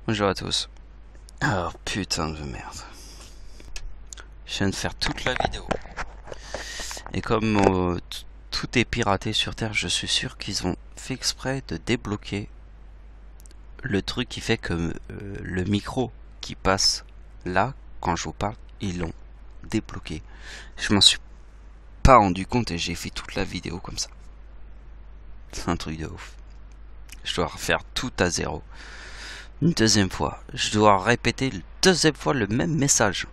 Bonjour à tous. Oh putain de merde. Je viens de faire toute la vidéo. Et comme tout est piraté sur Terre, je suis sûr qu'ils ont fait exprès de débloquer le truc qui fait que le micro qui passe là, quand je vous parle, ils l'ont débloqué. Je m'en suis pas rendu compte et j'ai fait toute la vidéo comme ça. C'est un truc de ouf. Je dois refaire tout à zéro. Une deuxième fois. Je dois répéter une deuxième fois le même message.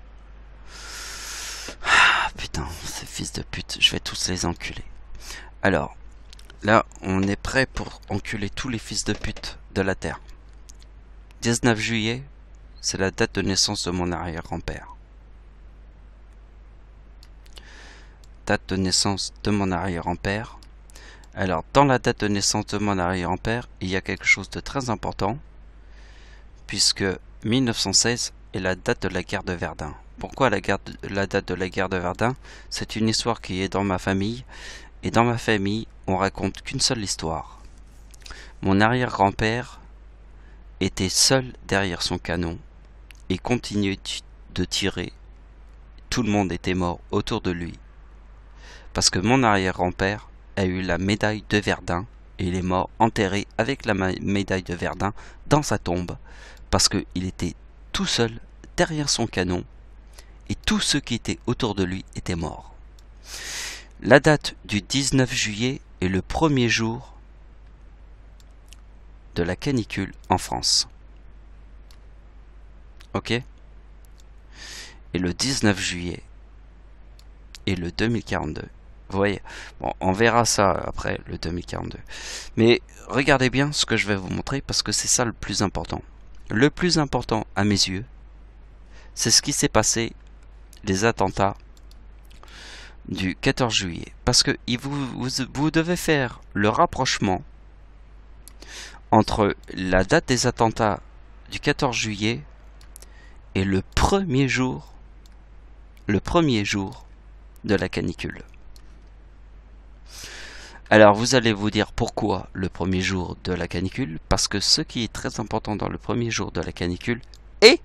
Ah putain, ces fils de pute, je vais tous les enculer. Alors, là, on est prêt pour enculer tous les fils de pute de la Terre. 19 juillet, c'est la date de naissance de mon arrière-grand-père. Date de naissance de mon arrière-grand-père. Alors, dans la date de naissance de mon arrière-grand-père, il y a quelque chose de très important, puisque 1916 est la date de la guerre de Verdun. Pourquoi la date de la guerre de Verdun? C'est une histoire qui est dans ma famille, et dans ma famille, on raconte qu'une seule histoire. Mon arrière-grand-père était seul derrière son canon, et continuait de tirer. Tout le monde était mort autour de lui. Parce que mon arrière-grand-père a eu la médaille de Verdun, et il est mort enterré avec la médaille de Verdun dans sa tombe, parce qu'il était tout seul derrière son canon, et tous ceux qui étaient autour de lui étaient morts. La date du 19 juillet est le premier jour de la canicule en France. Ok? Et le 19 juillet est le 2042. Vous voyez? Bon, on verra ça après, le 2042. Mais regardez bien ce que je vais vous montrer, parce que c'est ça le plus important. Le plus important, à mes yeux, c'est ce qui s'est passé, les attentats du 14 juillet. Parce que vous devez faire le rapprochement entre la date des attentats du 14 juillet et le premier jour de la canicule. Alors vous allez vous dire pourquoi le premier jour de la canicule? Parce que ce qui est très important dans le premier jour de la canicule est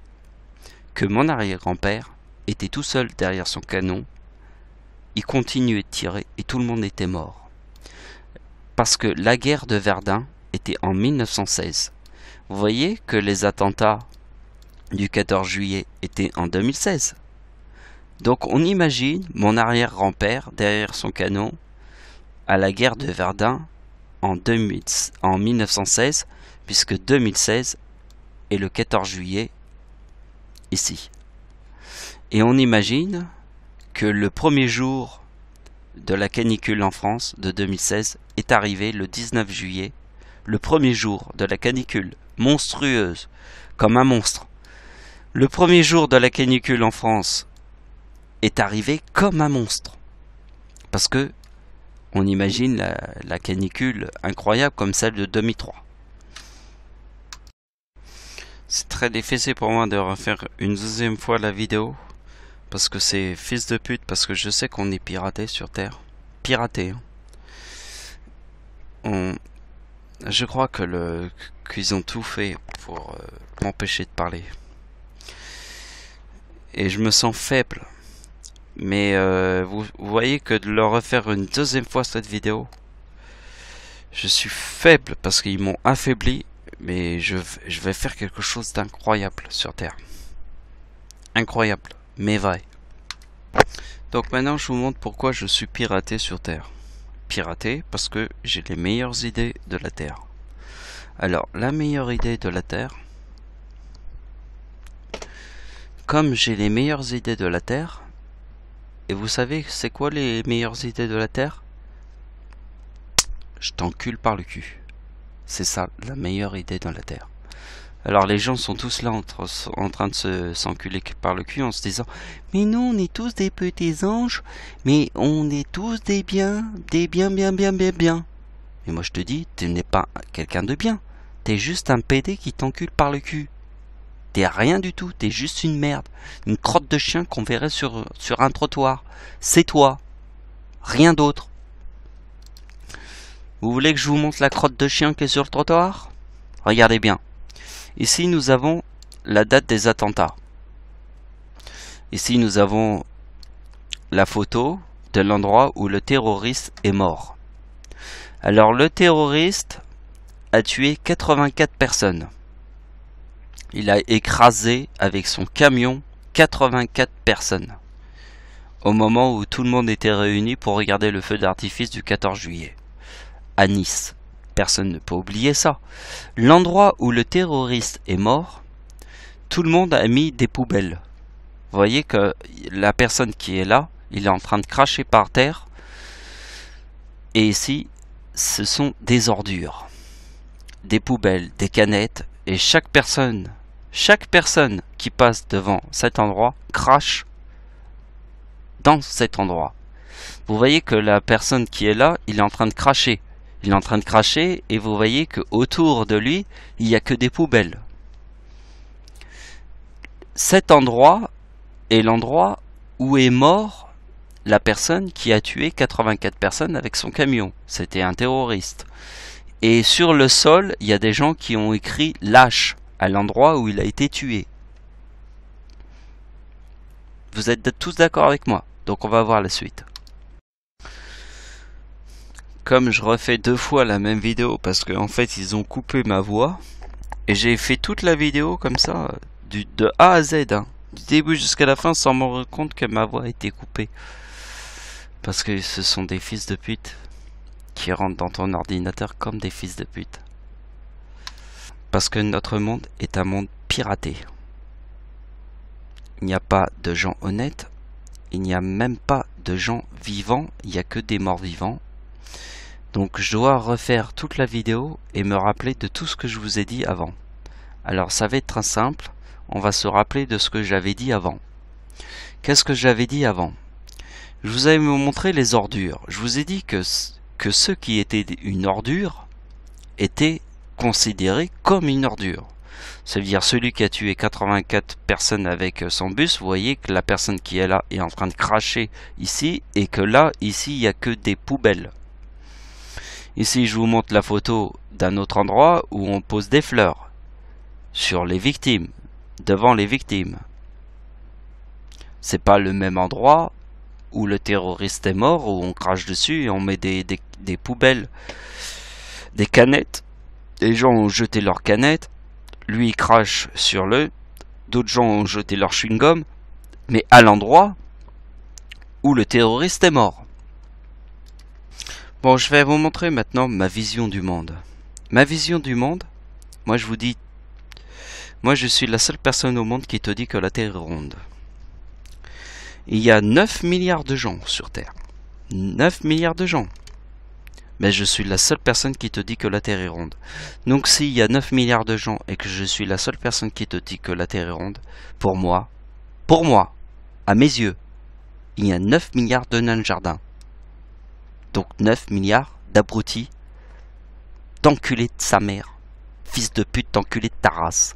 que mon arrière-grand-père était tout seul derrière son canon, il continuait de tirer et tout le monde était mort. Parce que la guerre de Verdun était en 1916. Vous voyez que les attentats du 14 juillet étaient en 2016. Donc on imagine mon arrière-grand-père derrière son canon à la guerre de Verdun en 1916, puisque 2016 est le 14 juillet ici. Et on imagine que le premier jour de la canicule en France de 2016 est arrivé le 19 juillet, le premier jour de la canicule monstrueuse, comme un monstre. Le premier jour de la canicule en France est arrivé comme un monstre. Parce que on imagine la canicule incroyable comme celle de 2003. C'est très difficile pour moi de refaire une deuxième fois la vidéo. Parce que c'est fils de pute, parce que je sais qu'on est piraté sur Terre. Piraté. Je crois que qu'ils ont tout fait pour m'empêcher de parler. Et je me sens faible. Mais vous voyez que de leur refaire une deuxième fois cette vidéo, je suis faible parce qu'ils m'ont affaibli, mais je vais faire quelque chose d'incroyable sur Terre. Incroyable, mais vrai. Donc maintenant je vous montre pourquoi je suis piraté sur Terre. Piraté parce que j'ai les meilleures idées de la Terre. Alors la meilleure idée de la Terre, comme j'ai les meilleures idées de la Terre, et vous savez c'est quoi les meilleures idées de la Terre? Je t'encule par le cul. C'est ça la meilleure idée de la Terre. Alors les gens sont tous là en train de s'enculer par le cul en se disant mais nous on est tous des petits anges, mais on est tous des bien. Mais moi je te dis, tu n'es pas quelqu'un de bien. T'es juste un PD qui t'encule par le cul. T'es rien du tout, t'es juste une merde. Une crotte de chien qu'on verrait sur un trottoir. C'est toi. Rien d'autre. Vous voulez que je vous montre la crotte de chien qui est sur le trottoir? Regardez bien. Ici, nous avons la date des attentats. Ici, nous avons la photo de l'endroit où le terroriste est mort. Alors, le terroriste a tué 84 personnes. Il a écrasé avec son camion 84 personnes. Au moment où tout le monde était réuni pour regarder le feu d'artifice du 14 juillet. À Nice. Personne ne peut oublier ça. L'endroit où le terroriste est mort, tout le monde a mis des poubelles. Vous voyez que la personne qui est là, il est en train de cracher par terre. Et ici, ce sont des ordures. Des poubelles, des canettes. Et chaque personne qui passe devant cet endroit crache dans cet endroit. Vous voyez que la personne qui est là, il est en train de cracher. Il est en train de cracher et vous voyez que autour de lui, il n'y a que des poubelles. Cet endroit est l'endroit où est mort la personne qui a tué 84 personnes avec son camion. C'était un terroriste. Et sur le sol, il y a des gens qui ont écrit « lâche » à l'endroit où il a été tué. Vous êtes tous d'accord avec moi? Donc on va voir la suite. Comme je refais 2 fois la même vidéo parce qu'en fait ils ont coupé ma voix. Et j'ai fait toute la vidéo comme ça, de A à Z, hein, du début jusqu'à la fin sans me rendre compte que ma voix a été coupée. Parce que ce sont des fils de pute qui rentrent dans ton ordinateur comme des fils de pute. Parce que notre monde est un monde piraté. Il n'y a pas de gens honnêtes, il n'y a même pas de gens vivants, il n'y a que des morts vivants. Donc je dois refaire toute la vidéo et me rappeler de tout ce que je vous ai dit avant. Alors ça va être très simple, on va se rappeler de ce que j'avais dit avant. Qu'est-ce que j'avais dit avant? Je vous avais montré les ordures. Je vous ai dit que ceux qui étaient une ordure étaient considérés comme une ordure. Ça veut dire celui qui a tué 84 personnes avec son bus, vous voyez que la personne qui est là est en train de cracher ici et que là, ici, il n'y a que des poubelles. Ici, je vous montre la photo d'un autre endroit où on pose des fleurs sur les victimes, devant les victimes. C'est pas le même endroit où le terroriste est mort, où on crache dessus et on met des poubelles, des canettes. Les gens ont jeté leurs canettes, lui il crache sur le, d'autres gens ont jeté leur chewing-gum, mais à l'endroit où le terroriste est mort. Bon, je vais vous montrer maintenant ma vision du monde. Ma vision du monde, moi je vous dis, moi je suis la seule personne au monde qui te dit que la Terre est ronde. Il y a 9 milliards de gens sur Terre. 9 milliards de gens. Mais je suis la seule personne qui te dit que la Terre est ronde. Donc s'il y a 9 milliards de gens et que je suis la seule personne qui te dit que la Terre est ronde, pour moi, à mes yeux, il y a 9 milliards de nains de jardin. Donc 9 milliards d'abrutis, d'enculés de sa mère, fils de pute, d'enculés de ta race,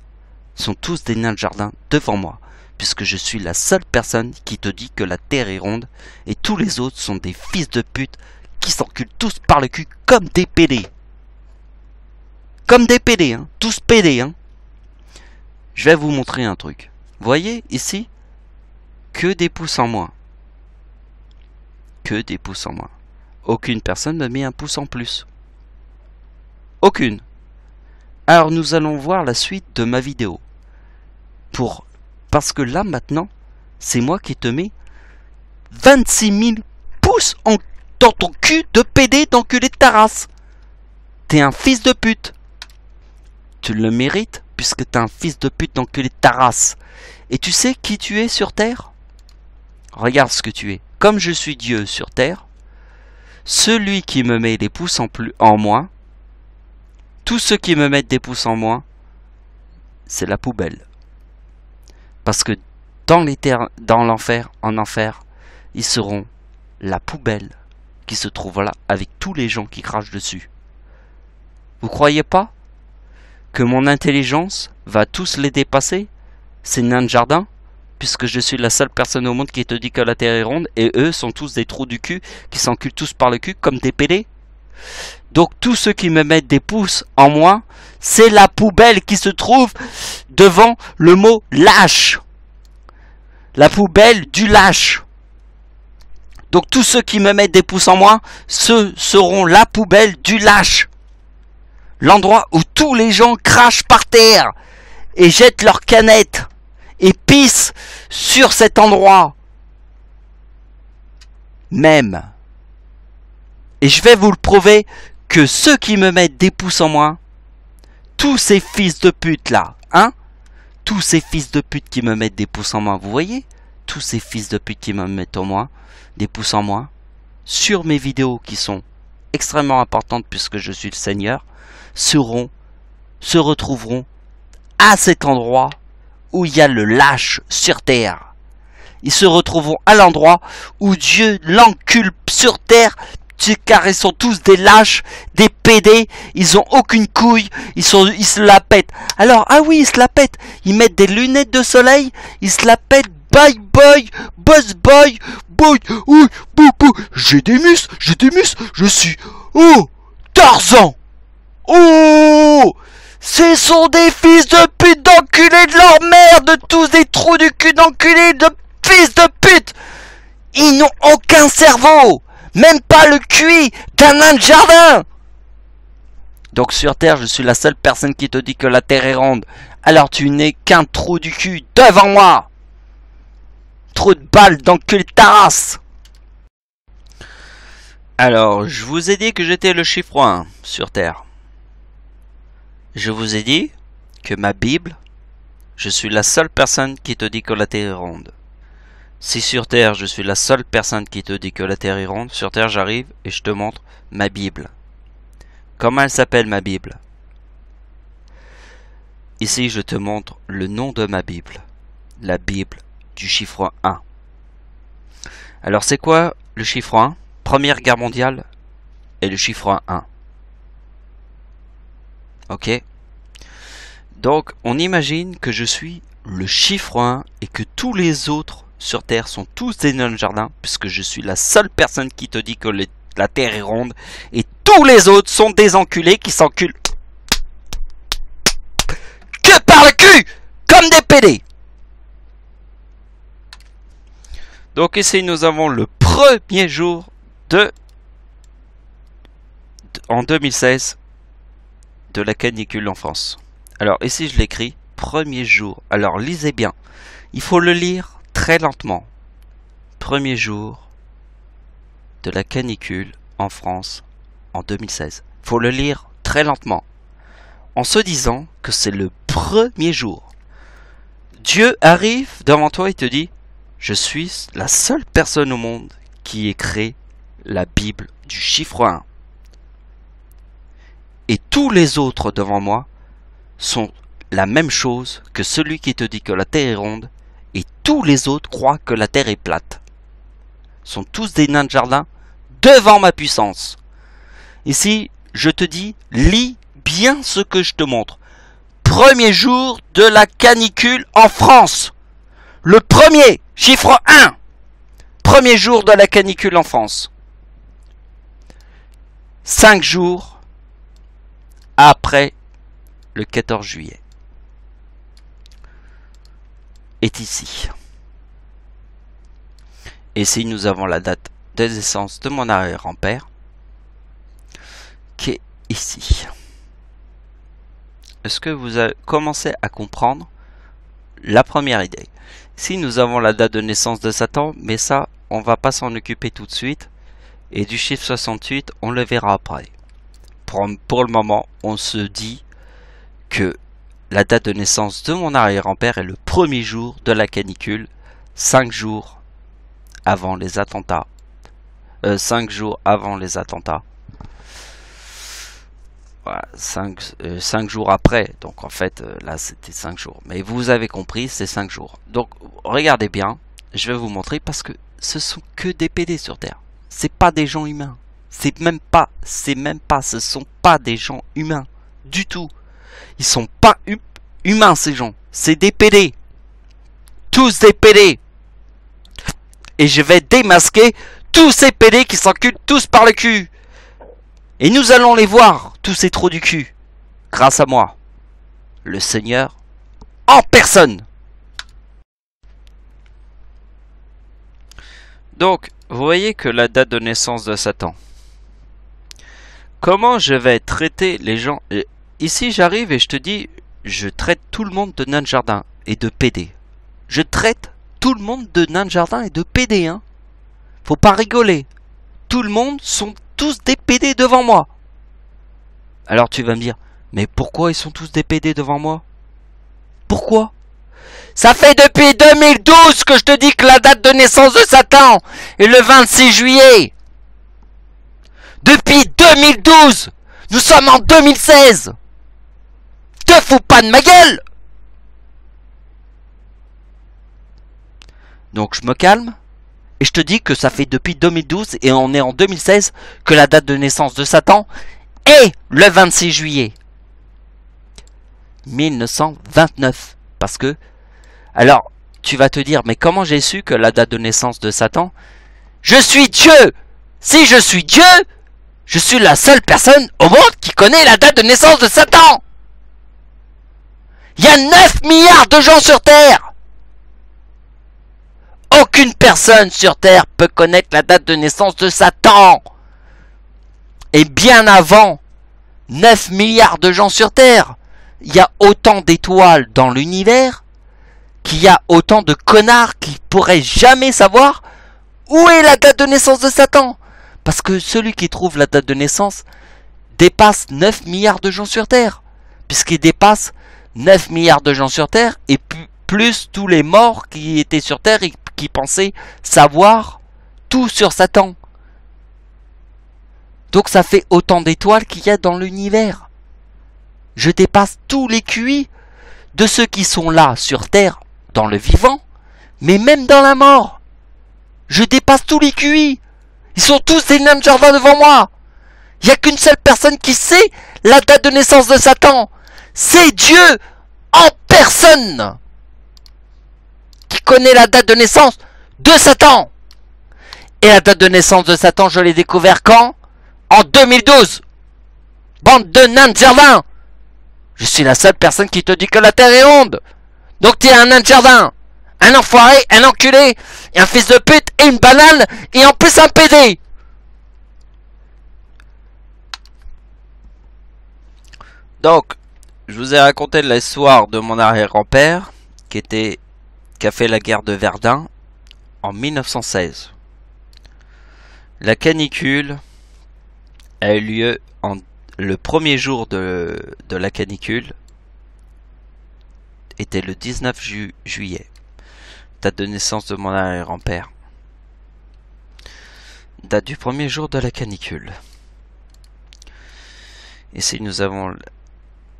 sont tous des nains de jardin devant moi, puisque je suis la seule personne qui te dit que la Terre est ronde, et tous les autres sont des fils de pute qui s'enculent tous par le cul comme des pédés. Comme des pédés, hein, tous pédés, hein. Je vais vous montrer un truc. Vous voyez ici, que des pouces en moins. Que des pouces en moins. Aucune personne ne met un pouce en plus. Aucune. Alors nous allons voir la suite de ma vidéo. Parce que là maintenant, c'est moi qui te mets 26 000 pouces dans ton cul de PD d'enculé de ta race. T'es un fils de pute. Tu le mérites puisque t'es un fils de pute d'enculé de ta race. Et tu sais qui tu es sur Terre? Regarde ce que tu es. Comme je suis Dieu sur Terre, celui qui me met des pouces en moins, tous ceux qui me mettent des pouces en moins, c'est la poubelle. Parce que dans l'enfer, en enfer, ils seront la poubelle qui se trouve là avec tous les gens qui crachent dessus. Vous croyez pas que mon intelligence va tous les dépasser, ces nains de jardin, puisque je suis la seule personne au monde qui te dit que la Terre est ronde, et eux sont tous des trous du cul qui s'enculent tous par le cul comme des pédés? Donc tous ceux qui me mettent des pouces en moins, c'est la poubelle qui se trouve devant le mot lâche. La poubelle du lâche. Donc tous ceux qui me mettent des pouces en moins, ce seront la poubelle du lâche. L'endroit où tous les gens crachent par terre et jettent leurs canettes et pissent sur cet endroit même. Et je vais vous le prouver que ceux qui me mettent des pouces en moins, tous ces fils de pute là, hein, tous ces fils de pute qui me mettent des pouces en moins, vous voyez, tous ces fils de pute qui me mettent au moins des pouces en moins sur mes vidéos qui sont extrêmement importantes puisque je suis le Seigneur, se retrouveront à cet endroit où il y a le lâche sur terre. Ils se retrouveront à l'endroit où Dieu l'encule sur terre, car ils sont tous des lâches, des pédés, ils ont aucune couille, ils se la pètent. Alors, ah oui, ils se la pètent, ils mettent des lunettes de soleil, ils se la pètent, bye boy, boss boy, boy, oui, bou, bou, j'ai des muscles, je suis, oh, Tarzan, oh, ce sont des fils de pute d'enculés de leur mère, de tous des trous du cul d'enculés de fils de pute. Ils n'ont aucun cerveau, même pas le QI d'un nain de jardin. Donc sur Terre, je suis la seule personne qui te dit que la Terre est ronde. Alors tu n'es qu'un trou du cul devant moi. Trou de balle d'enculé de ta race. Alors, je vous ai dit que j'étais le chiffre 1 sur Terre. Je vous ai dit que ma Bible, je suis la seule personne qui te dit que la Terre est ronde. Si sur Terre, je suis la seule personne qui te dit que la Terre est ronde, sur Terre, j'arrive et je te montre ma Bible. Comment elle s'appelle ma Bible? Ici, je te montre le nom de ma Bible. La Bible du chiffre 1. Alors, c'est quoi le chiffre 1? Première guerre mondiale et le chiffre 1. Ok? Donc, on imagine que je suis le chiffre 1 et que tous les autres sur Terre sont tous des nains de jardin, puisque je suis la seule personne qui te dit que la Terre est ronde, et tous les autres sont des enculés qui s'enculent que par le cul, comme des pédés. Donc ici nous avons le premier jour en 2016 de la canicule en France. Alors ici je l'écris, premier jour. Alors lisez bien, il faut le lire très lentement. Premier jour de la canicule en France en 2016. Il faut le lire très lentement, en se disant que c'est le premier jour. Dieu arrive devant toi et te dit, je suis la seule personne au monde qui ait créé la Bible du chiffre 1. Et tous les autres devant moi sont la même chose que celui qui te dit que la Terre est ronde, et tous les autres croient que la Terre est plate. Sont tous des nains de jardin devant ma puissance. Ici, je te dis, lis bien ce que je te montre. Premier jour de la canicule en France. Le premier, chiffre 1. Premier jour de la canicule en France. 5 jours après le 14 juillet. Est ici. Et ici, nous avons la date de naissance de mon arrière-grand-père, qui est ici. Est-ce que vous avez commencé à comprendre la première idée? Ici, nous avons la date de naissance de Satan, mais ça, on va pas s'en occuper tout de suite. Et du chiffre 68, on le verra après. Pour le moment, on se dit que la date de naissance de mon arrière-grand-père est le premier jour de la canicule, 5 jours avant les attentats. 5 jours avant les attentats. Voilà, 5 jours après. Donc en fait, là c'était 5 jours. Mais vous avez compris, c'est 5 jours. Donc regardez bien, je vais vous montrer parce que ce sont que des PD sur Terre. C'est pas des gens humains. Ce sont pas des gens humains. Du tout. Ils sont pas humains ces gens. C'est des PD. Tous des PD. Et je vais démasquer tous ces PD qui s'enculent tous par le cul. Et nous allons les voir, tous ces trous du cul, grâce à moi, le Seigneur, en personne. Donc, vous voyez que la date de naissance de Satan. Comment je vais traiter les gens? Ici, j'arrive et je te dis, je traite tout le monde de nain de jardin et de PD. Je traite tout le monde de nain de jardin et de PD, hein. Faut pas rigoler. Tout le monde sont tous des PD devant moi. Alors tu vas me dire, mais pourquoi ils sont tous des PD devant moi? Pourquoi? Ça fait depuis 2012 que je te dis que la date de naissance de Satan est le 26 juillet. Depuis 2012. Nous sommes en 2016. Te fous pas de ma gueule. Donc je me calme et je te dis que ça fait depuis 2012 et on est en 2016 que la date de naissance de Satan est le 26 juillet 1929. Parce que, alors tu vas te dire, mais comment j'ai su que la date de naissance de Satan? Je suis Dieu. Si je suis Dieu, je suis la seule personne au monde qui connaît la date de naissance de Satan. Il y a 9 milliards de gens sur Terre. Aucune personne sur Terre peut connaître la date de naissance de Satan. Et bien avant 9 milliards de gens sur Terre, il y a autant d'étoiles dans l'univers qu'il y a autant de connards qui pourraient jamais savoir où est la date de naissance de Satan. Parce que celui qui trouve la date de naissance dépasse 9 milliards de gens sur Terre. Puisqu'il dépasse 9 milliards de gens sur Terre et plus tous les morts qui étaient sur Terre et qui pensaient savoir tout sur Satan. Donc ça fait autant d'étoiles qu'il y a dans l'univers. Je dépasse tous les QI de ceux qui sont là sur Terre, dans le vivant, mais même dans la mort. Je dépasse tous les QI. Ils sont tous des nains de jardin devant moi. Il n'y a qu'une seule personne qui sait la date de naissance de Satan. C'est Dieu en personne qui connaît la date de naissance de Satan. Et la date de naissance de Satan, je l'ai découvert quand? En 2012. Bande de nains de jardin. Je suis la seule personne qui te dit que la Terre est ronde. Donc tu es un nain de jardin. Un enfoiré, un enculé, et un fils de pute, et une banane, et en plus un PD. Donc, je vous ai raconté l'histoire de mon arrière-grand-père qui a fait la guerre de Verdun en 1916. La canicule a eu lieu le premier jour de la canicule était le 19 juillet. Date de naissance de mon arrière-grand-père. Date du premier jour de la canicule. Ici nous avons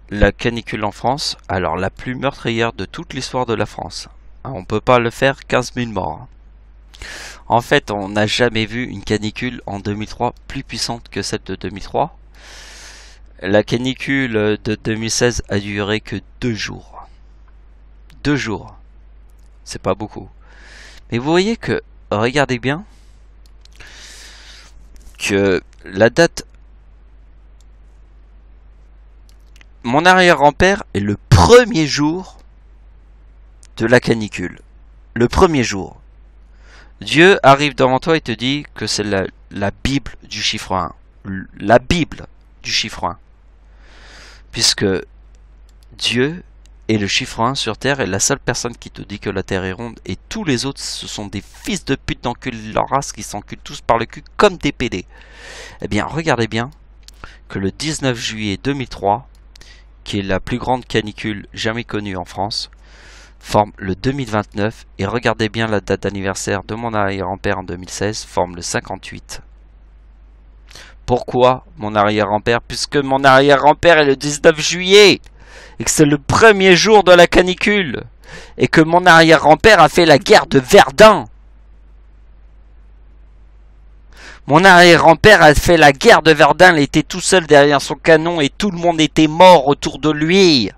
la canicule en France, alors la plus meurtrière de toute l'histoire de la France. On peut pas le faire, 15 000 morts. En fait, on n'a jamais vu une canicule en 2003 plus puissante que celle de 2003. La canicule de 2016 a duré que 2 jours. 2 jours. C'est pas beaucoup. Mais vous voyez que, regardez bien, que la date... Mon arrière-grand-père est le premier jour de la canicule. Le premier jour. Dieu arrive devant toi et te dit que c'est la Bible du chiffre 1. La Bible du chiffre 1. Puisque Dieu est le chiffre 1 sur Terre et la seule personne qui te dit que la Terre est ronde, et tous les autres ce sont des fils de pute d'enculés de leur race qui s'enculent tous par le cul comme des PD. Eh bien regardez bien que le 19 juillet 2003, qui est la plus grande canicule jamais connue en France, forme le 2029, et regardez bien la date d'anniversaire de mon arrière-grand-père en 2016, forme le 58. Pourquoi mon arrière-grand-père? Puisque mon arrière-grand-père est le 19 juillet, et que c'est le premier jour de la canicule, et que mon arrière-grand-père a fait la guerre de Verdun. Mon arrière-grand-père a fait la guerre de Verdun, il était tout seul derrière son canon, et tout le monde était mort autour de lui.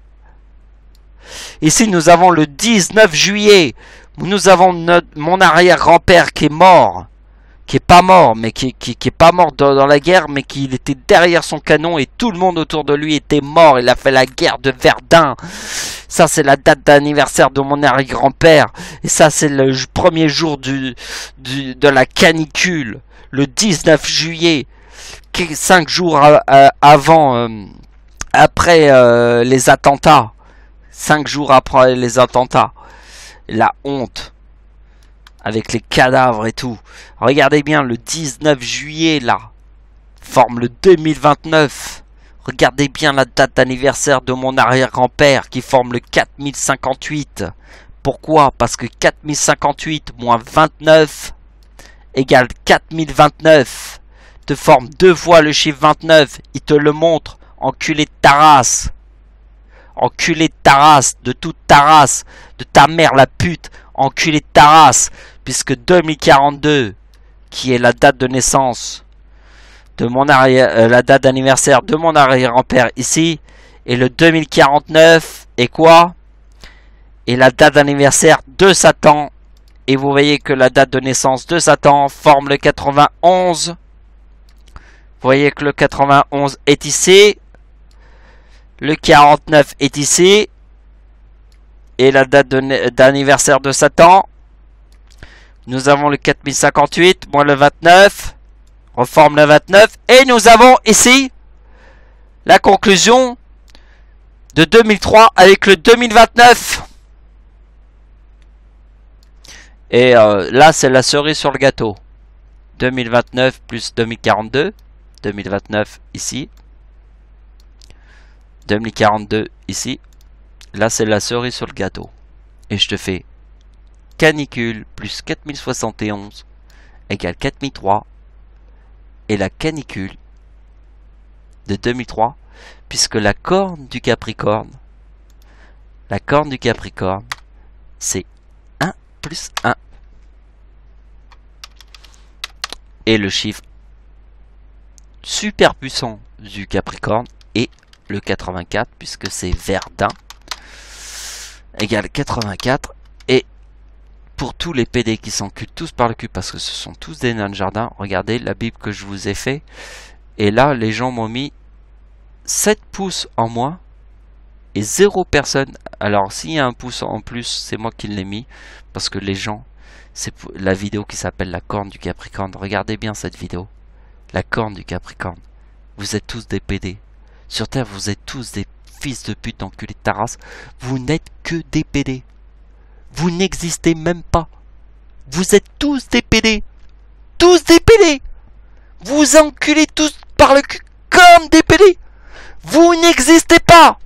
Ici nous avons le 19 juillet, où nous avons mon arrière-grand-père qui est mort. qui est pas mort, mais qui est pas mort dans la guerre, mais qui était derrière son canon et tout le monde autour de lui était mort. Il a fait la guerre de Verdun. Ça, c'est la date d'anniversaire de mon arrière-grand-père. Et ça, c'est le premier jour de la canicule, le 19 juillet, 5 jours avant, après les attentats. 5 jours après les attentats. La honte. Avec les cadavres et tout. Regardez bien, le 19 juillet, là, forme le 2029. Regardez bien la date d'anniversaire de mon arrière-grand-père, qui forme le 4058. Pourquoi? Parce que 4058 moins 29 égale 4029. Te forme 2 fois le chiffre 29. Il te le montre. Enculé de ta race. Enculé de ta race. De toute ta race. De ta mère la pute. Enculé de ta race. Puisque 2042, qui est la date de naissance de mon la date d'anniversaire de mon arrière-grand-père ici, et le 2049 est quoi? Et la date d'anniversaire de Satan. Et vous voyez que la date de naissance de Satan forme le 91. Vous voyez que le 91 est ici. Le 49 est ici. Et la date d'anniversaire de Satan. Nous avons le 4058 moins le 29. Reforme le 29. Et nous avons ici la conclusion de 2003 avec le 2029. Et là, c'est la cerise sur le gâteau. 2029 plus 2042. 2029 ici. 2042 ici. Là, c'est la cerise sur le gâteau. Et je te fais canicule plus 4071 égale 4003. Et la canicule de 2003, puisque la corne du Capricorne, c'est 1 plus 1. Et le chiffre super puissant du Capricorne est le 84, puisque c'est Verdun, égale 84. Et pour tous les PD qui s'enculent tous par le cul, parce que ce sont tous des nains de jardin, regardez la Bible que je vous ai fait. Et là, les gens m'ont mis 7 pouces en moins et 0 personne. Alors, s'il y a un pouce en plus, c'est moi qui l'ai mis. Parce que les gens, c'est la vidéo qui s'appelle la corne du Capricorne. Regardez bien cette vidéo. La corne du Capricorne. Vous êtes tous des PD. Sur Terre, vous êtes tous des fils de pute enculés de ta race. Vous n'êtes que des PD. Vous n'existez même pas. Vous êtes tous des PD. Tous des PD. Vous enculez tous par le cul comme des PD. Vous n'existez pas.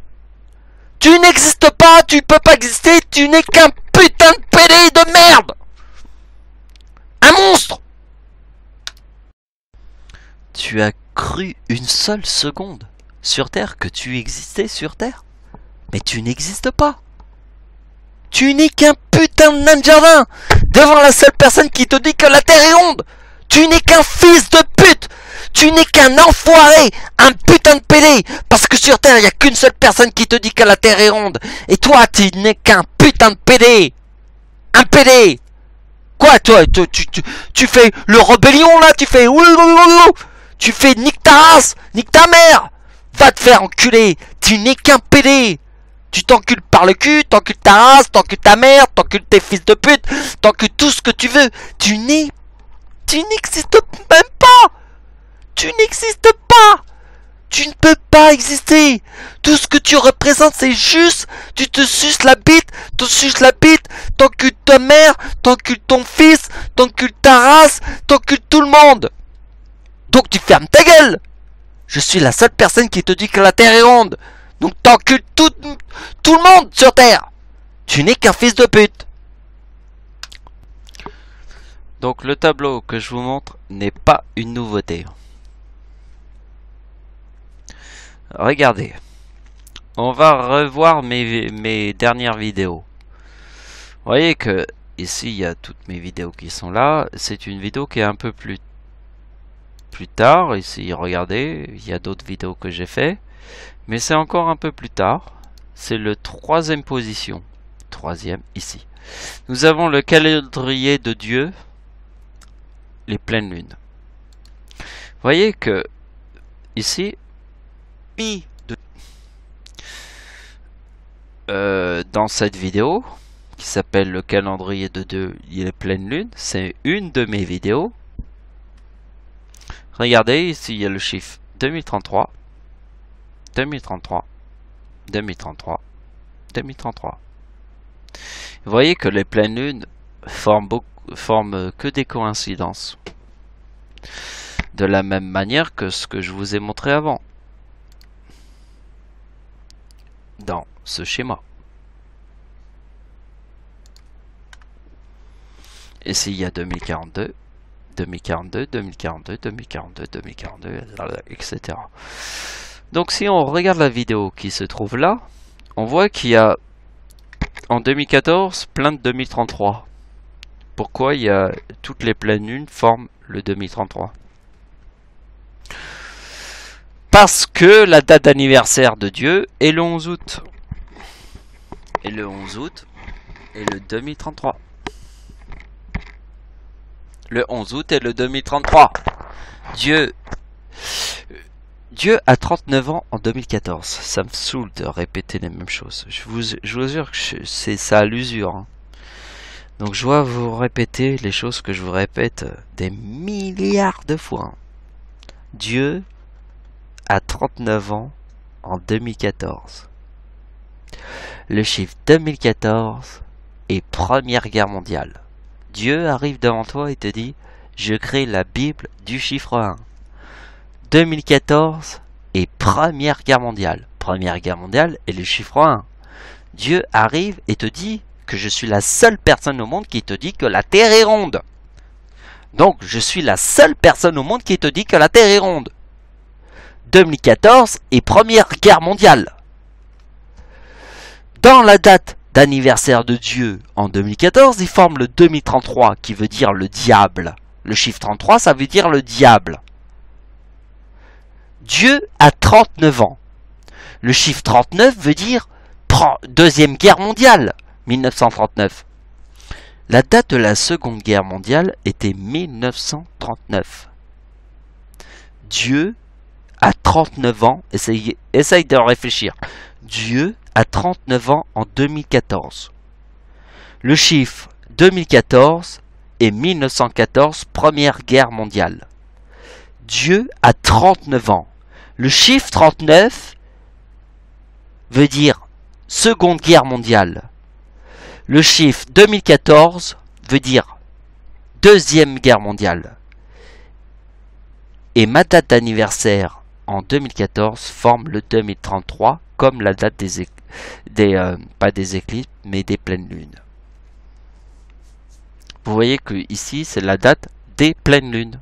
Tu n'existes pas, tu peux pas exister, tu n'es qu'un putain de PD de merde. Un monstre. Tu as cru une seule seconde sur Terre que tu existais sur Terre? Mais tu n'existes pas. Tu n'es qu'un putain de nain de jardin devant la seule personne qui te dit que la Terre est ronde. Tu n'es qu'un fils de pute. Tu n'es qu'un enfoiré, un putain de PD. Parce que sur Terre, il n'y a qu'une seule personne qui te dit que la Terre est ronde. Et toi, tu n'es qu'un putain de PD. Un PD. Quoi, toi, tu fais le rébellion, là? Tu fais... Tu fais nique ta race, nique ta mère. Va te faire enculer. Tu n'es qu'un PD. Tu t'encules par le cul, t'encules ta race, t'encules ta mère, t'encules tes fils de pute, t'encules tout ce que tu veux. Tu n'existes même pas. Tu n'existes pas. Tu ne peux pas exister. Tout ce que tu représentes, c'est juste, tu te suces la bite, t'encules ta mère, t'encules ton fils, t'encules ta race, t'encules tout le monde. Donc tu fermes ta gueule. Je suis la seule personne qui te dit que la Terre est ronde. Donc t'encules tout le monde sur Terre. Tu n'es qu'un fils de pute. Donc le tableau que je vous montre n'est pas une nouveauté. Regardez. On va revoir mes dernières vidéos. Vous voyez que ici il y a toutes mes vidéos qui sont là. C'est une vidéo qui est un peu plus tard. Ici regardez, il y a d'autres vidéos que j'ai fait. Mais c'est encore un peu plus tard. C'est le 3e position. 3e ici. Nous avons le calendrier de Dieu. les pleines lunes. Vous voyez que ici, dans cette vidéo qui s'appelle le calendrier de Dieu et les pleines lunes, c'est une de mes vidéos. Regardez, ici il y a le chiffre 2033, 2033, 2033, 2033. Vous voyez que les pleines lunes forment que des coïncidences. De la même manière que ce que je vous ai montré avant. Dans ce schéma. Ici, il y a 2042, 2042, 2042, 2042, 2042, etc. Donc, si on regarde la vidéo qui se trouve là, on voit qu'il y a, en 2014, plein de 2033. Pourquoi il y a toutes les pleines lunes forment le 2033? Parce que la date d'anniversaire de Dieu est le 11 août. Et le 11 août est le 2033. Le 11 août est le 2033. Dieu a 39 ans en 2014. Ça me saoule de répéter les mêmes choses. Je vous jure que c'est ça à l'usure. Hein. Donc je dois vous répéter les choses que je vous répète des milliards de fois. Dieu a 39 ans en 2014. Le chiffre 2014 est Première Guerre mondiale. Dieu arrive devant toi et te dit « Je crée la Bible du chiffre 1 ». 2014 est Première Guerre mondiale. Première Guerre mondiale est le chiffre 1. Dieu arrive et te dit que je suis la seule personne au monde qui te dit que la Terre est ronde. Donc, je suis la seule personne au monde qui te dit que la Terre est ronde. 2014 est Première Guerre mondiale. Dans la date d'anniversaire de Dieu en 2014, il forme le 2033 qui veut dire le diable. Le chiffre 33, ça veut dire le diable. Dieu a 39 ans. Le chiffre 39 veut dire Deuxième Guerre mondiale, 1939. La date de la Seconde Guerre mondiale était 1939. Dieu a 39 ans, essaye de réfléchir. Dieu a 39 ans en 2014. Le chiffre 2014 est 1914, Première Guerre mondiale. Dieu a 39 ans. Le chiffre 39 veut dire Seconde Guerre mondiale. Le chiffre 2014 veut dire Deuxième Guerre mondiale. Et ma date d'anniversaire en 2014 forme le 2033 comme la date pas des éclipses, mais des pleines lunes. Vous voyez que ici, c'est la date des pleines lunes.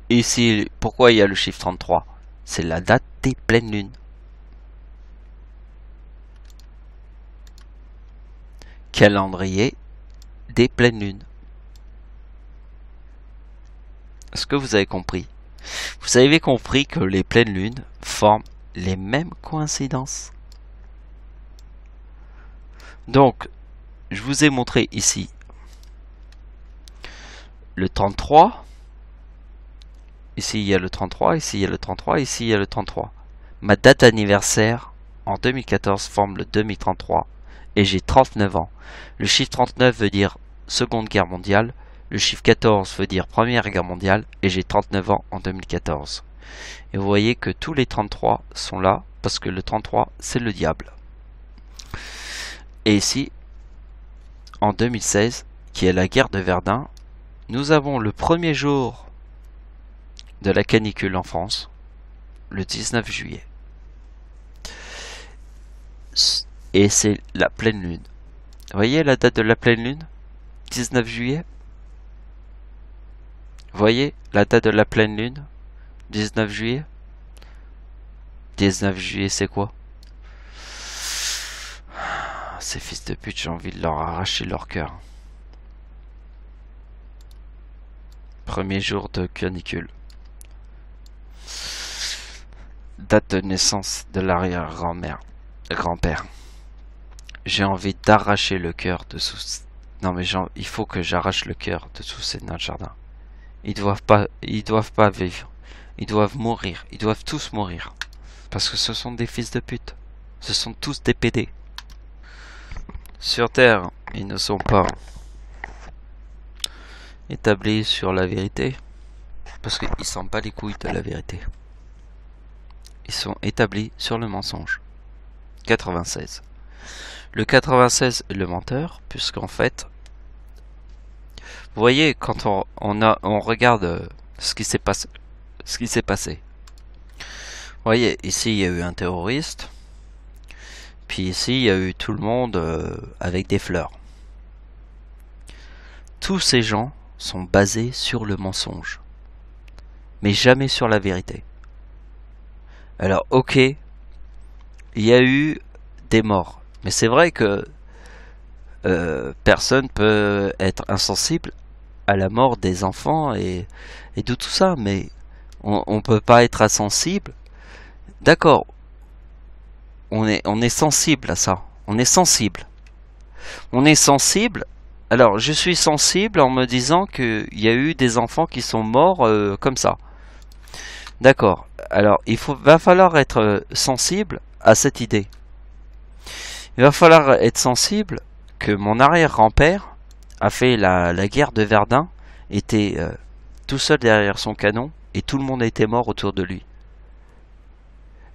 Ici, pourquoi il y a le chiffre 33? C'est la date des pleines lunes. Calendrier des pleines lunes. Est-ce que vous avez compris? Vous avez compris que les pleines lunes forment les mêmes coïncidences. Donc, je vous ai montré ici le 33. Ici, il y a le 33. Ici, il y a le 33. Ici, il y a le 33. Ma date d'anniversaire en 2014 forme le 2033 et j'ai 39 ans. Le chiffre 39 veut dire Seconde Guerre mondiale. Le chiffre 14 veut dire Première Guerre mondiale et j'ai 39 ans en 2014. Et vous voyez que tous les 33 sont là parce que le 33 c'est le diable. Et ici, en 2016, qui est la guerre de Verdun, nous avons le premier jour de la canicule en France, le 19 juillet. Et c'est la pleine lune. Vous voyez la date de la pleine lune? 19 juillet. Vous voyez la date de la pleine lune? 19 juillet. 19 juillet, c'est quoi? Ces fils de pute, j'ai envie de leur arracher leur cœur. Premier jour de canicule. Date de naissance de l'arrière-grand-père. J'ai envie d'arracher le cœur de Non mais genre, il faut que j'arrache le cœur de tous ces nains de jardin. Ils doivent pas vivre. Ils doivent mourir. Ils doivent tous mourir. Parce que ce sont des fils de pute. Ce sont tous des PD. Sur Terre, ils ne sont pas établis sur la vérité. Parce qu'ils s'en battent les couilles de la vérité. Ils sont établis sur le mensonge. 96. Le 96 est le menteur, puisqu'en fait, vous voyez, quand on regarde ce qui s'est passé. Vous voyez, ici il y a eu un terroriste, puis ici il y a eu tout le monde avec des fleurs. Tous ces gens sont basés sur le mensonge, mais jamais sur la vérité. Alors ok, il y a eu des morts, mais c'est vrai que personne peut être insensible à la mort des enfants et de tout ça, mais on peut pas être insensible. D'accord, on est sensible à ça, on est sensible. Alors je suis sensible en me disant qu'il y a eu des enfants qui sont morts comme ça. D'accord, alors va falloir être sensible à cette idée. Il va falloir être sensible que mon arrière-grand-père a fait la guerre de Verdun, était tout seul derrière son canon, et tout le monde était mort autour de lui.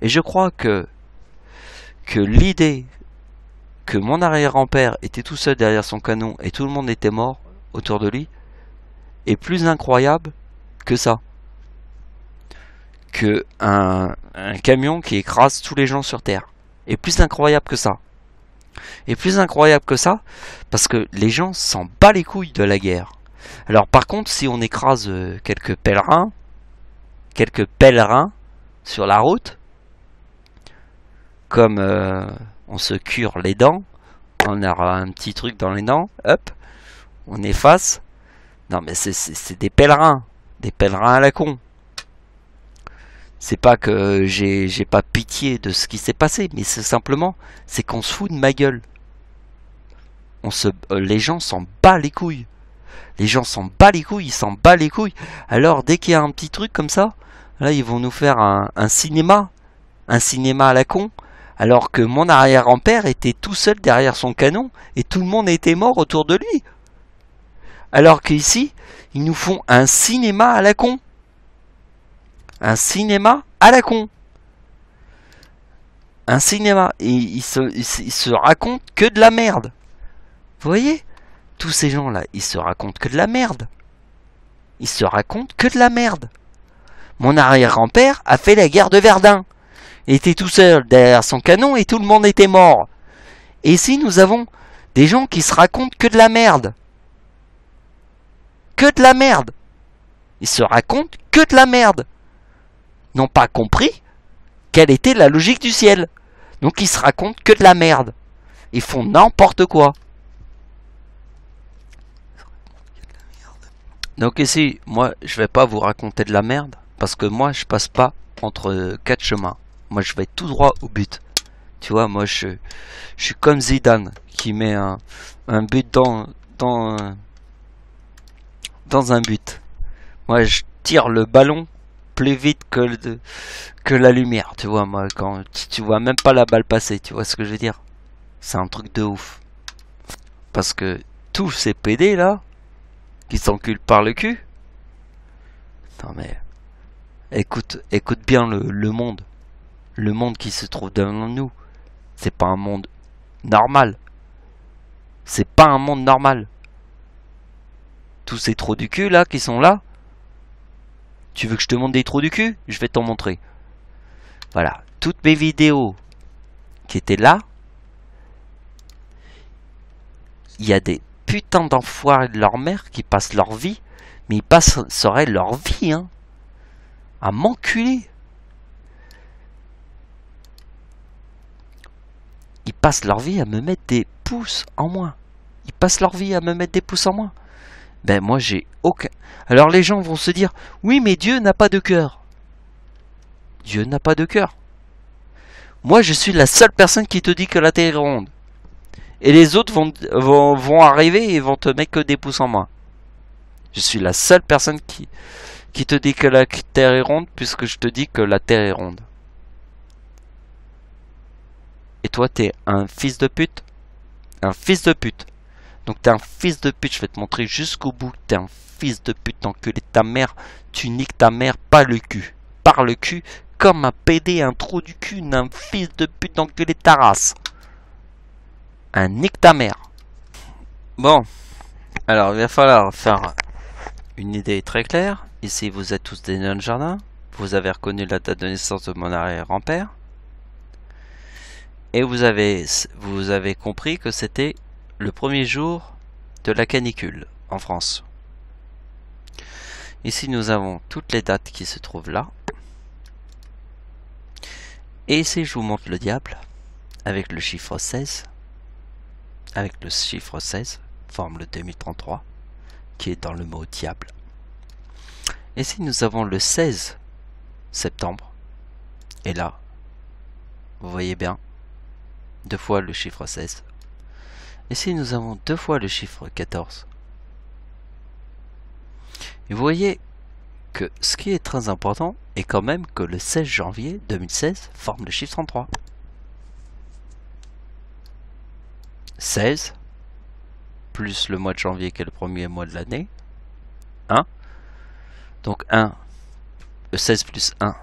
Et je crois que l'idée que mon arrière-grand-père était tout seul derrière son canon, et tout le monde était mort autour de lui, est plus incroyable que ça. Que un camion qui écrase tous les gens sur Terre. Est plus incroyable que ça. Et plus incroyable que ça, parce que les gens s'en battent les couilles de la guerre. Alors par contre, si on écrase quelques pèlerins sur la route, comme on se cure les dents, on aura un petit truc dans les dents, hop, on efface. Non mais c'est des pèlerins à la con. C'est pas que j'ai pas pitié de ce qui s'est passé, mais c'est simplement, c'est qu'on se fout de ma gueule. Les gens s'en battent les couilles. Les gens s'en battent les couilles, ils s'en battent les couilles. Alors dès qu'il y a un petit truc comme ça, là ils vont nous faire un cinéma à la con, alors que mon arrière-grand-père était tout seul derrière son canon et tout le monde était mort autour de lui. Alors qu'ici, ils nous font un cinéma à la con. Un cinéma à la con. Un cinéma. Et ils se racontent que de la merde. Vous voyez? Tous ces gens-là, ils se racontent que de la merde. Ils se racontent que de la merde. Mon arrière-grand-père a fait la guerre de Verdun. Il était tout seul derrière son canon et tout le monde était mort. Et ici, nous avons des gens qui se racontent que de la merde. Que de la merde. Ils se racontent que de la merde. N'ont pas compris quelle était la logique du ciel. Donc ils se racontent que de la merde. Ils font n'importe quoi. Donc ici, moi, je vais pas vous raconter de la merde, parce que moi, je passe pas entre quatre chemins. Moi, je vais tout droit au but. Tu vois, moi, je suis comme Zidane, qui met un but dans un but. Moi, je tire le ballon plus vite que la lumière, tu vois, moi, quand tu vois même pas la balle passer, tu vois ce que je veux dire? C'est un truc de ouf. Parce que tous ces PD là, qui s'enculent par le cul, non mais, écoute bien le monde. Le monde qui se trouve devant nous, c'est pas un monde normal. C'est pas un monde normal. Tous ces trous du cul là, qui sont là, tu veux que je te montre des trous du cul? Je vais t'en montrer. Voilà. Toutes mes vidéos qui étaient là, il y a des putains d'enfoirés de leur mère qui passent leur vie, mais ils passeraient leur vie, hein, à m'enculer. Ils passent leur vie à me mettre des pouces en moins. Ils passent leur vie à me mettre des pouces en moins. Ben moi j'ai aucun... Alors les gens vont se dire, oui mais Dieu n'a pas de cœur. Dieu n'a pas de cœur. Moi je suis la seule personne qui te dit que la Terre est ronde. et les autres vont arriver et vont te mettre que des pouces en moins. Je suis la seule personne qui te dit que la Terre est ronde, puisque je te dis que la Terre est ronde. Et toi, t'es un fils de pute? Un fils de pute. Donc t'es un fils de pute, je vais te montrer jusqu'au bout. T'es un fils de pute, enculé ta mère. Tu niques ta mère, pas le cul. Par le cul, comme un PD, un trou du cul, un fils de pute, enculé ta race. Un nique ta mère. Bon, alors il va falloir faire une idée très claire. Ici, vous êtes tous des nains de jardin. Vous avez reconnu la date de naissance de mon arrière-grand-père. Et vous avez compris que c'était le premier jour de la canicule en France. Ici, nous avons toutes les dates qui se trouvent là. Et ici, je vous montre le diable avec le chiffre 16. Avec le chiffre 16, forme le 2033, qui est dans le mot diable. Ici, nous avons le 16 septembre. Et là, vous voyez bien, 2 fois le chiffre 16. Ici, nous avons 2 fois le chiffre 14. Et vous voyez que ce qui est très important est quand même que le 16 janvier 2016 forme le chiffre 33. 16 plus le mois de janvier qui est le premier mois de l'année. 1. Donc 16 plus 1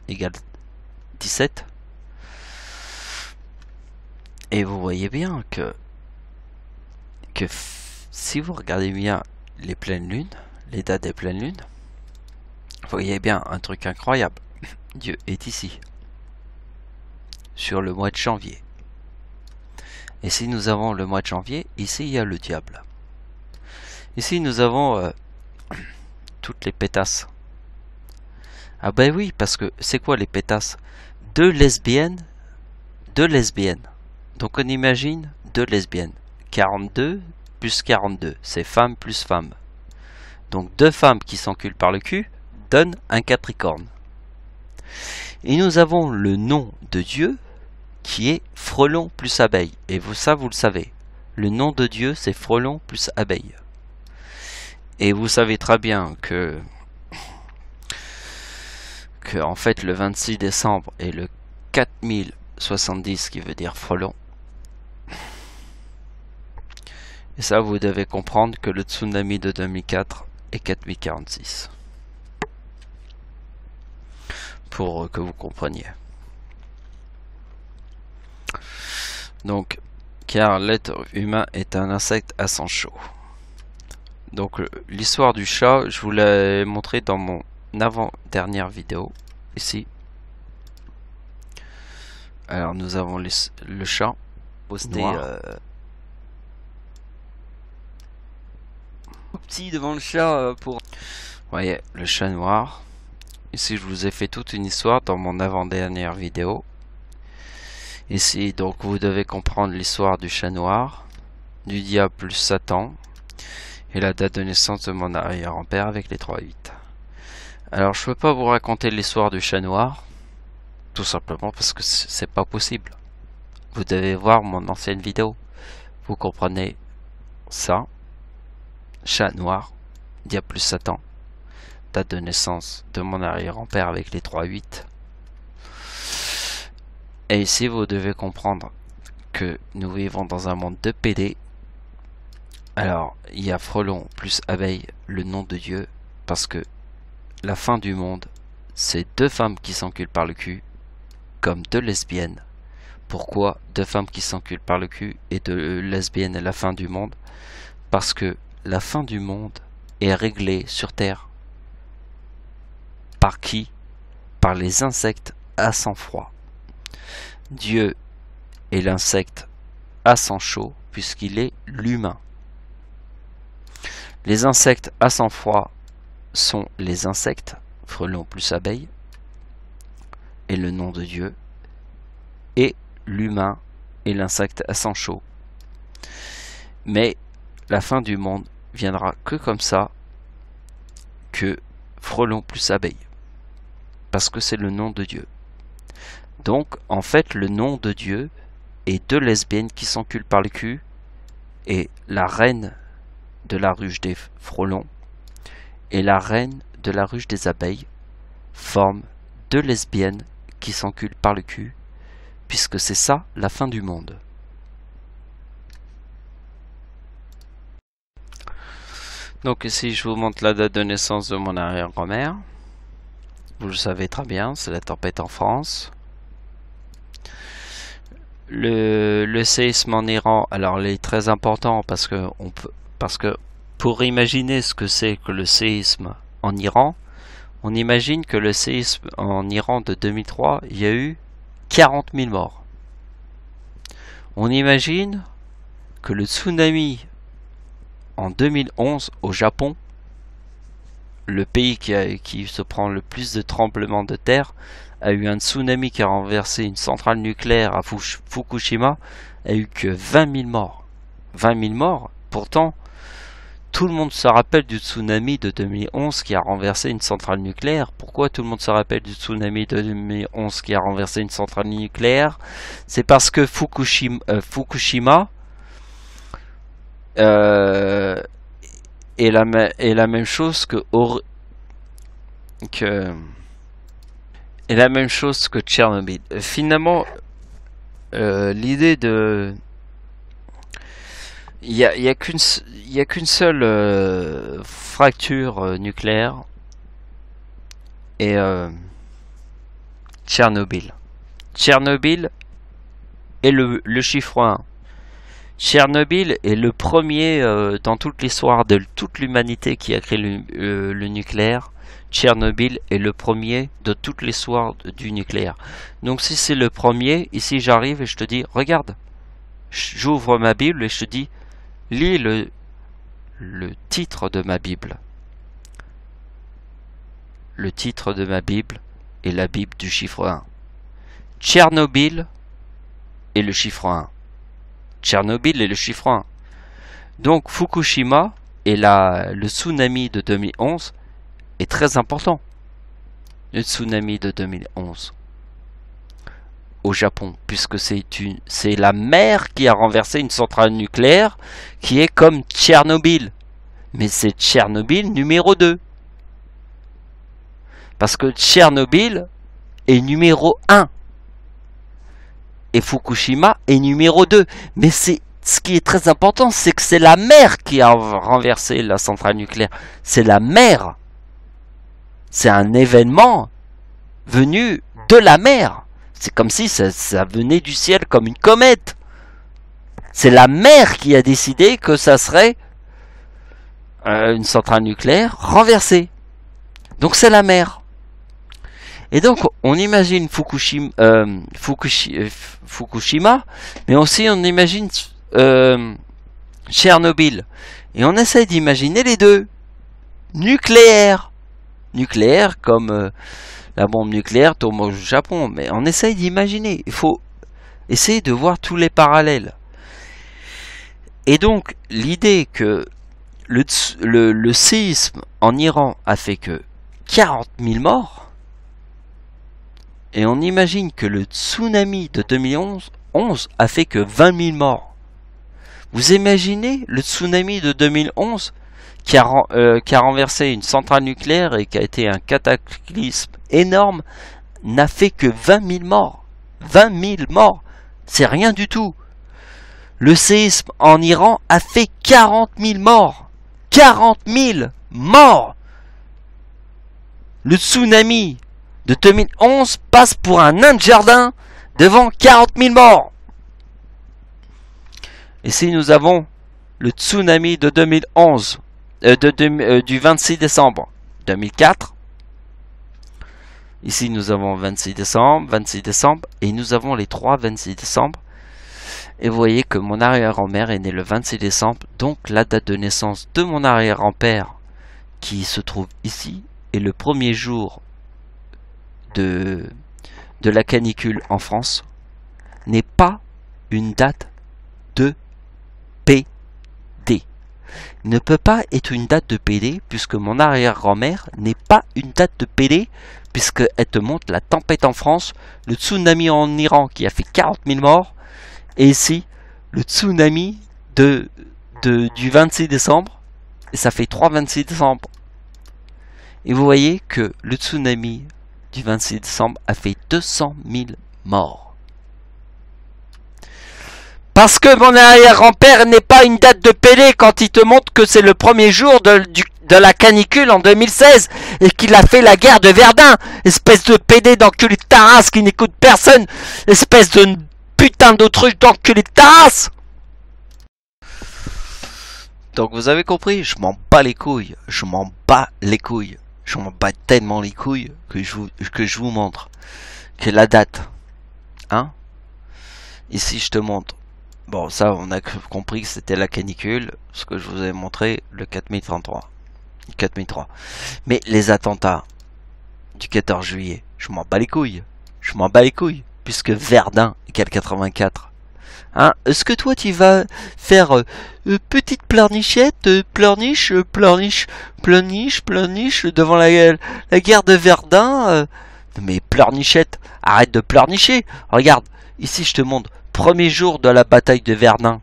égale 17. Et vous voyez bien que si vous regardez bien les pleines lunes, les dates des pleines lunes, vous voyez bien un truc incroyable. Dieu est ici, sur le mois de janvier. Et si nous avons le mois de janvier, ici il y a le diable. Ici nous avons toutes les pétasses. Ah ben oui, parce que c'est quoi les pétasses? Deux lesbiennes. Donc on imagine 2 lesbiennes. 42 plus 42, c'est femme plus femme. Donc 2 femmes qui s'enculent par le cul donnent un capricorne. Et nous avons le nom de Dieu qui est frelon plus abeille. Et ça, vous le savez. Le nom de Dieu, c'est frelon plus abeille. Et vous savez très bien que en fait le 26 décembre est le 4070 qui veut dire frelon. Et ça, vous devez comprendre que le tsunami de 2004 est 4046. Pour que vous compreniez. Donc, car l'être humain est un insecte à sang chaud. Donc, l'histoire du chat, je vous l'ai montré dans mon avant-dernière vidéo, ici. Alors, nous avons le chat posté petit devant le chat pour... Vous voyez, le chat noir. Ici, je vous ai fait toute une histoire dans mon avant-dernière vidéo. Ici, donc, vous devez comprendre l'histoire du chat noir, du diable plus Satan, et la date de naissance de mon arrière-grand-père avec les 3-8. Alors, je peux pas vous raconter l'histoire du chat noir, tout simplement parce que c'est pas possible. Vous devez voir mon ancienne vidéo. Vous comprenez ça. Chat noir, diable plus Satan, date de naissance de mon arrière-grand-père avec les 3-8. Et ici, vous devez comprendre que nous vivons dans un monde de PD. Alors, il y a frelon plus abeille, le nom de Dieu, parce que la fin du monde, c'est 2 femmes qui s'enculent par le cul, comme 2 lesbiennes. Pourquoi 2 femmes qui s'enculent par le cul et 2 lesbiennes est la fin du monde? Parce que la fin du monde est réglée sur Terre. Par qui? Par les insectes à sang froid. Dieu est l'insecte à sang chaud, puisqu'il est l'humain. Les insectes à sang froid sont les insectes, frelons plus abeilles, et le nom de Dieu, et l'humain est l'insecte à sang chaud. Mais la fin du monde viendra que comme ça, que frelon plus abeille, parce que c'est le nom de Dieu. Donc en fait le nom de Dieu et deux lesbiennes qui s'enculent par le cul, et la reine de la ruche des frelons et la reine de la ruche des abeilles forment deux lesbiennes qui s'enculent par le cul, puisque c'est ça la fin du monde. Donc ici je vous montre la date de naissance de mon arrière-grand-mère. Vous le savez très bien, c'est la tempête en France. Le séisme en Iran, alors il est très important parce que pour imaginer ce que c'est que le séisme en Iran, on imagine que le séisme en Iran de 2003, il y a eu 40 000 morts. On imagine que le tsunami en 2011 au Japon, le pays qui se prend le plus de tremblements de terre, a eu un tsunami qui a renversé une centrale nucléaire à Fukushima, a eu que 20 000 morts. 20 000 morts, pourtant, tout le monde se rappelle du tsunami de 2011 qui a renversé une centrale nucléaire. Pourquoi tout le monde se rappelle du tsunami de 2011 qui a renversé une centrale nucléaire? C'est parce que Fukushima est la même chose que Tchernobyl. Finalement, l'idée de... Il y a qu'une seule fracture nucléaire, et Tchernobyl. Tchernobyl est le chiffre 1. Tchernobyl est le premier dans toute l'histoire de toute l'humanité qui a créé le nucléaire. Tchernobyl est le premier de toute l'histoire du nucléaire. Donc si c'est le premier, ici j'arrive et je te dis, regarde, j'ouvre ma Bible et je te dis, lis le titre de ma Bible. Le titre de ma Bible est la Bible du chiffre 1. Tchernobyl est le chiffre 1. Tchernobyl est le chiffre 1. Donc Fukushima et le tsunami de 2011 est très important. Le tsunami de 2011 au Japon, puisque c'est la mer qui a renversé une centrale nucléaire qui est comme Tchernobyl. Mais c'est Tchernobyl numéro 2. Parce que Tchernobyl est numéro 1. Et Fukushima est numéro 2. Mais ce qui est très important, c'est que c'est la mer qui a renversé la centrale nucléaire. C'est la mer. C'est un événement venu de la mer. C'est comme si ça venait du ciel comme une comète. C'est la mer qui a décidé que ça serait une centrale nucléaire renversée. Donc c'est la mer. Et donc on imagine Fukushima, mais aussi on imagine Tchernobyl. Et on essaie d'imaginer les deux. Nucléaire comme... la bombe nucléaire tombe au Japon, mais on essaye d'imaginer. Il faut essayer de voir tous les parallèles. Et donc, l'idée que le séisme en Iran a fait que 40 000 morts, et on imagine que le tsunami de 2011 a fait que 20 000 morts. Vous imaginez le tsunami de 2011 qui a renversé une centrale nucléaire et qui a été un cataclysme énorme, n'a fait que 20 000 morts. 20 000 morts, c'est rien du tout. Le séisme en Iran a fait 40 000 morts. 40 000 morts. Le tsunami de 2011 passe pour un nain de jardin devant 40 000 morts. Et si nous avons le tsunami de 2011, du 26 décembre 2004. Ici nous avons 26 décembre, et nous avons les 3 26 décembre. Et vous voyez que mon arrière-grand-mère est née le 26 décembre, donc la date de naissance de mon arrière-grand-père, qui se trouve ici, est le premier jour de la canicule en France, n'est pas une date de PD. Ne peut pas être une date de PD, puisque mon arrière-grand-mère n'est pas une date de PD, puisqu'elle te montre la tempête en France, le tsunami en Iran qui a fait 40 000 morts, Et ici, le tsunami du 26 décembre. Et ça fait 3-26 décembre. Et vous voyez que le tsunami du 26 décembre a fait 200 000 morts. Parce que mon arrière-grand-père n'est pas une date de Pelé quand il te montre que c'est le premier jour de la canicule en 2016 et qu'il a fait la guerre de Verdun. Espèce de PD d'enculé de Taras qui n'écoute personne. Espèce de putain d'autruche d'enculé de Taras. Donc vous avez compris, je m'en bats les couilles. Je m'en bats les couilles. Je m'en bats tellement les couilles que je vous montre. Que la date. Hein? Ici je te montre. Bon, ça, on a compris que c'était la canicule, ce que je vous ai montré, le 4033. 4003. Mais les attentats du 14 juillet, je m'en bats les couilles. Je m'en bats les couilles, puisque Verdun est le 84. Hein? Est-ce que toi, tu vas faire petite pleurnichette, pleurniche devant la guerre de Verdun Mais pleurnichette, arrête de pleurnicher. Regarde, ici, je te montre. Premier jour de la bataille de Verdun.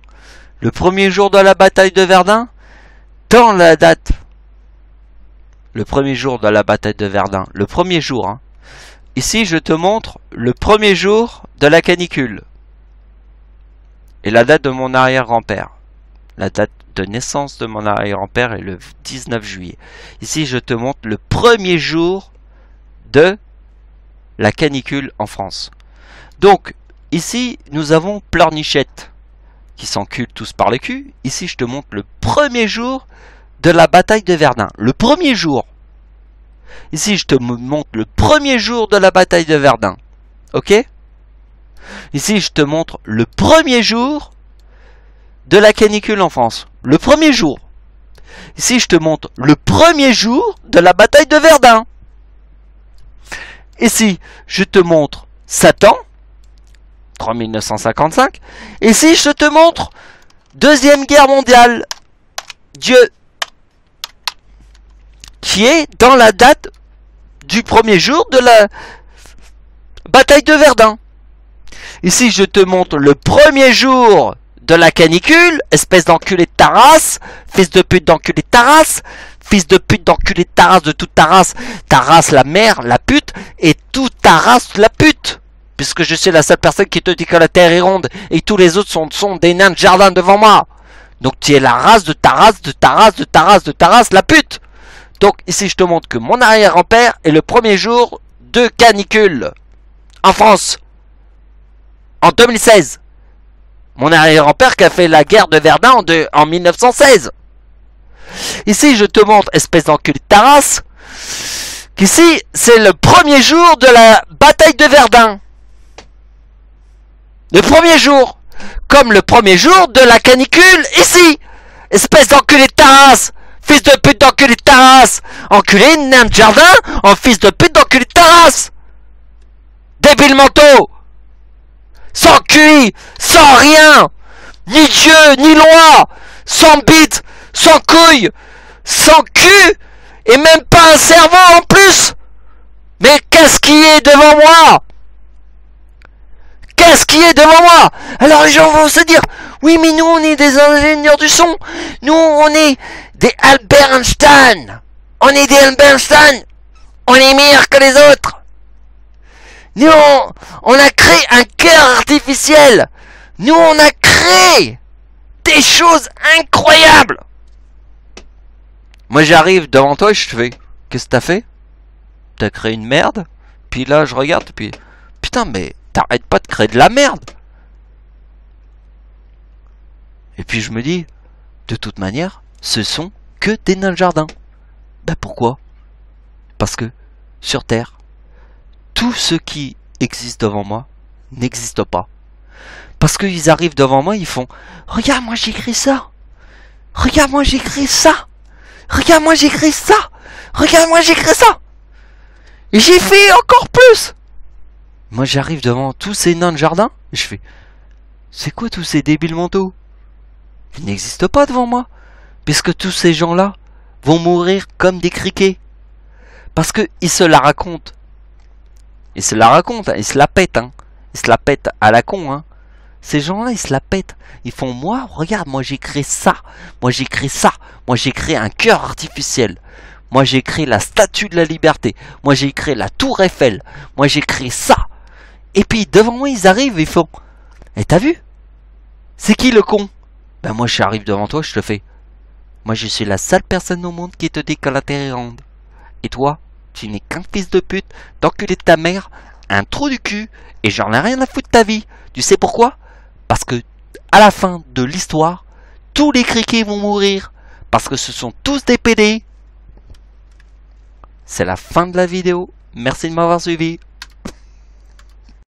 Le premier jour de la bataille de Verdun, dans la date. Le premier jour de la bataille de Verdun. Le premier jour. Hein. Ici, je te montre le premier jour de la canicule. Et la date de mon arrière-grand-père. La date de naissance de mon arrière-grand-père est le 19 juillet. Ici, je te montre le premier jour de la canicule en France. Donc, ici, nous avons pleurnichette qui s'enculent tous par le cul. Ici, je te montre le premier jour de la bataille de Verdun. Le premier jour. Ici, je te montre le premier jour de la bataille de Verdun. Ok? Ici, je te montre le premier jour de la canicule en France. Le premier jour. Ici, je te montre le premier jour de la bataille de Verdun. Ici, je te montre Satan. 1955. Et si je te montre Deuxième Guerre mondiale, Dieu, qui est dans la date du premier jour de la bataille de Verdun. Ici, je te montre le premier jour de la canicule, espèce d'enculé de Taras, fils de pute d'enculé de Taras, fils de pute d'enculé de Taras, de toute Taras, Taras la mère, la pute, et toute Taras la pute. Puisque je suis la seule personne qui te dit que la terre est ronde et tous les autres sont des nains de jardin devant moi. Donc tu es la race de Taras, de Taras, de Taras, de Taras, la pute. Donc ici je te montre que mon arrière-grand-père est le premier jour de canicule en France. En 2016. Mon arrière-grand-père qui a fait la guerre de Verdun en 1916. Ici je te montre, espèce d'enculé de Taras, qu'ici c'est le premier jour de la bataille de Verdun. Le premier jour, comme le premier jour de la canicule, ici. Espèce d'enculé de Taras, fils de pute d'enculé de Taras, enculé, nain de jardin, en fils de pute d'enculé de Taras. Débile manteau. Sans QI, sans rien, ni Dieu, ni loi, sans bite, sans couille, sans cul, et même pas un cerveau en plus. Mais qu'est-ce qui est devant moi? Qu'est-ce qui est devant moi? Alors les gens vont se dire, oui mais nous on est des ingénieurs du son, nous on est des Albert Einstein, on est des Albert Einstein, on est meilleurs que les autres. Nous on a créé un cœur artificiel, nous on a créé des choses incroyables. Moi j'arrive devant toi et je te fais, qu'est-ce que t'as fait? T'as créé une merde? Puis là je regarde, puis putain mais... t'arrêtes pas de créer de la merde. Et puis je me dis, de toute manière, ce sont que des nains de jardin. Ben pourquoi? Parce que, sur Terre, tout ce qui existe devant moi n'existe pas. Parce qu'ils arrivent devant moi, ils font, regarde moi j'écris ça. Regarde moi j'écris ça. Regarde moi j'écris ça. Regarde moi j'écris ça. Et j'ai fait encore plus. Moi j'arrive devant tous ces nains de jardin, et je fais, c'est quoi tous ces débiles mentaux? Ils n'existent pas devant moi, puisque tous ces gens-là vont mourir comme des criquets. Parce qu'ils se la racontent. Ils se la racontent, ils se la pètent, hein. Ils se la pètent à la con, hein. Ces gens-là, ils se la pètent. Ils font, moi, regarde, moi j'ai créé ça. Moi j'ai créé ça. Moi j'ai créé un cœur artificiel. Moi j'ai créé la statue de la liberté. Moi j'ai créé la tour Eiffel. Moi j'ai créé ça. Et puis devant moi, ils arrivent et ils font, et t'as vu? C'est qui le con? Ben moi j'arrive devant toi, je te fais. Moi je suis la seule personne au monde qui te dit que la terre est ronde. Et toi, tu n'es qu'un fils de pute, d'enculé de ta mère, un trou du cul, et j'en ai rien à foutre de ta vie. Tu sais pourquoi? Parce que, à la fin de l'histoire, tous les criquets vont mourir. Parce que ce sont tous des PD. C'est la fin de la vidéo. Merci de m'avoir suivi.